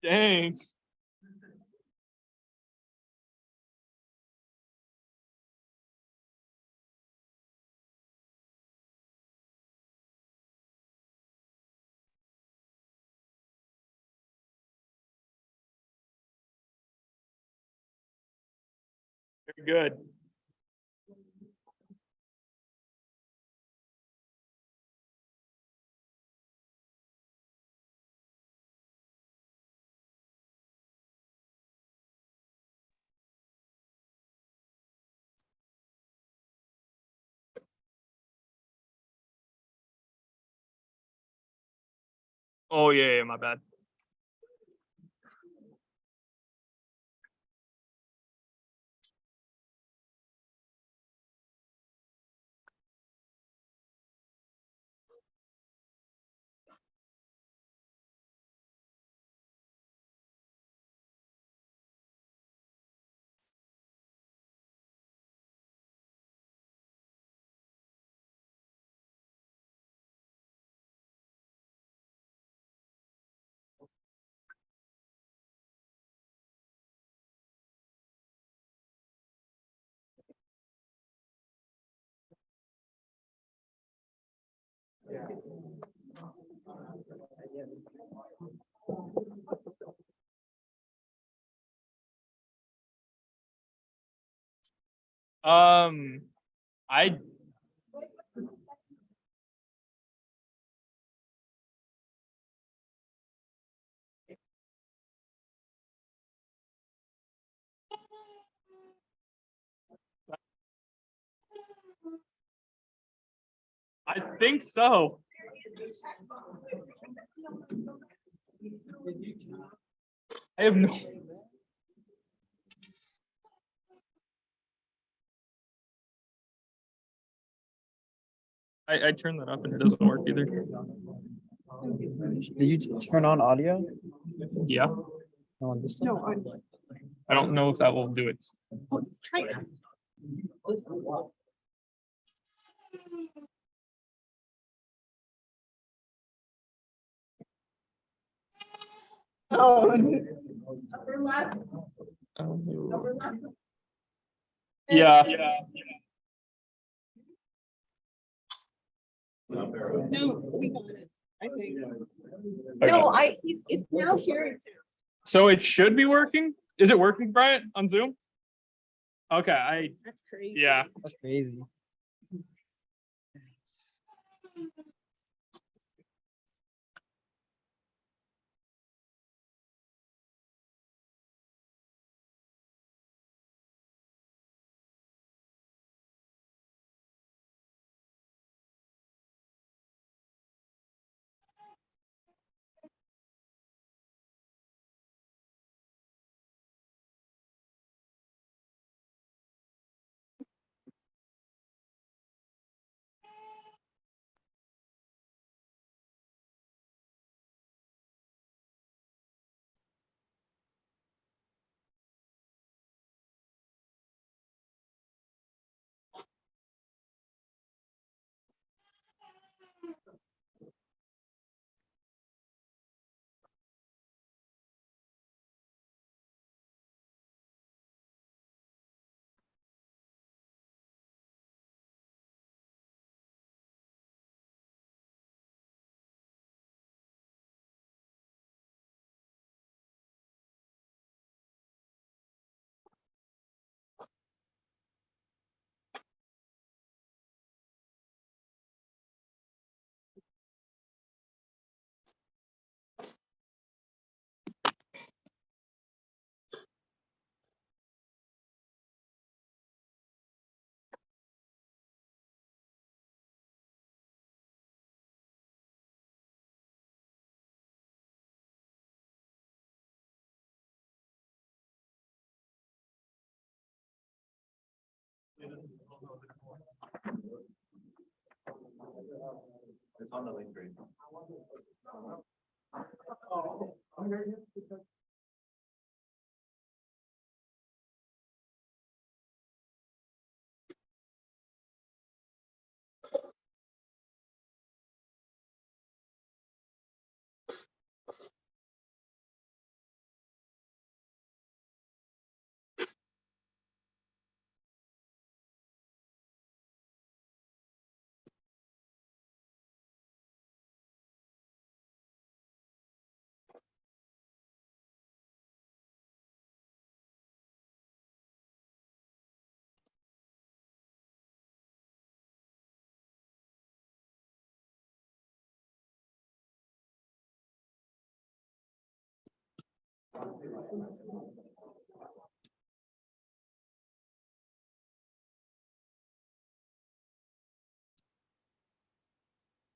Dang. Very good. Oh yeah, my bad. I think so. I have no. I turned that up and it doesn't work either. Did you turn on audio? Yeah. No, on this time? I don't know if that will do it. Let's try it. Oh. Upper left. Upper left. Yeah. No, we got it, I think. Okay. No, it's now hearing. So it should be working. Is it working, Bryant, on Zoom? Okay, That's crazy. yeah. That's crazy. It's on the link tree.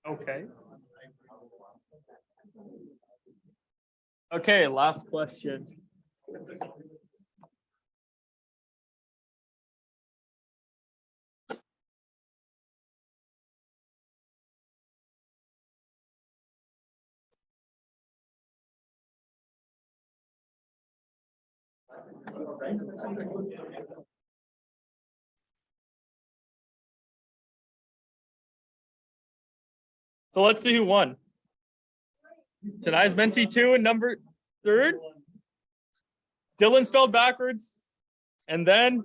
Okay. Okay, last question. So let's see who won. Tonight's Menti 2 and number 3rd. Dylan spelled backwards. And then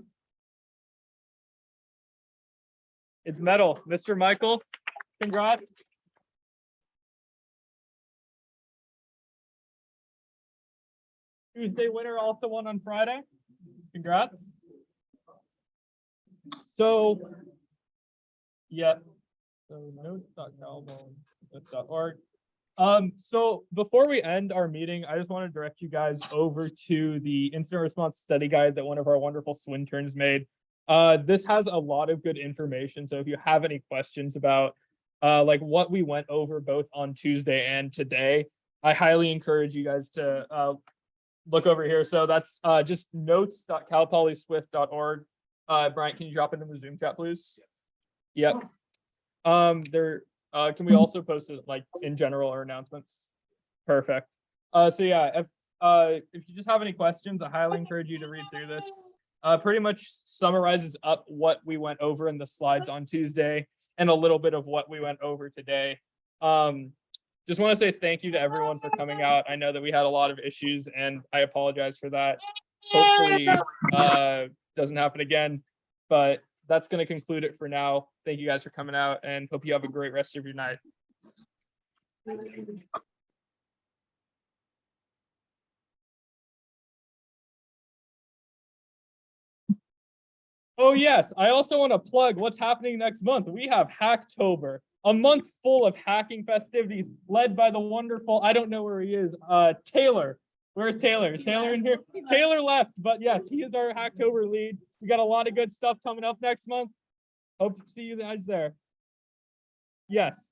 it's metal. Mr. Michael, congrats. Tuesday winner also won on Friday. Congrats. So, yeah. So notes.calvo.org. So before we end our meeting, I just want to direct you guys over to the incident response study guide that one of our wonderful Swinterns made. This has a lot of good information. So if you have any questions about like what we went over both on Tuesday and today, I highly encourage you guys to look over here. So that's just notes.calpolyswift.org. Bryant, can you drop it in the Zoom chat, please? Yep. Can we also post it like in general or announcements? Perfect. So yeah, if you just have any questions, I highly encourage you to read through this. Pretty much summarizes up what we went over in the slides on Tuesday and a little bit of what we went over today. Just want to say thank you to everyone for coming out. I know that we had a lot of issues and I apologize for that. Hopefully doesn't happen again, but that's going to conclude it for now. Thank you guys for coming out and hope you have a great rest of your night. Oh yes, I also want to plug what's happening next month. We have Hacktober, a month full of hacking festivities led by the wonderful, I don't know where he is, Taylor. Where's Taylor? Is Taylor in here? Taylor left, but yes, he is our Hacktober lead. We got a lot of good stuff coming up next month. Hope to see you guys there. Yes.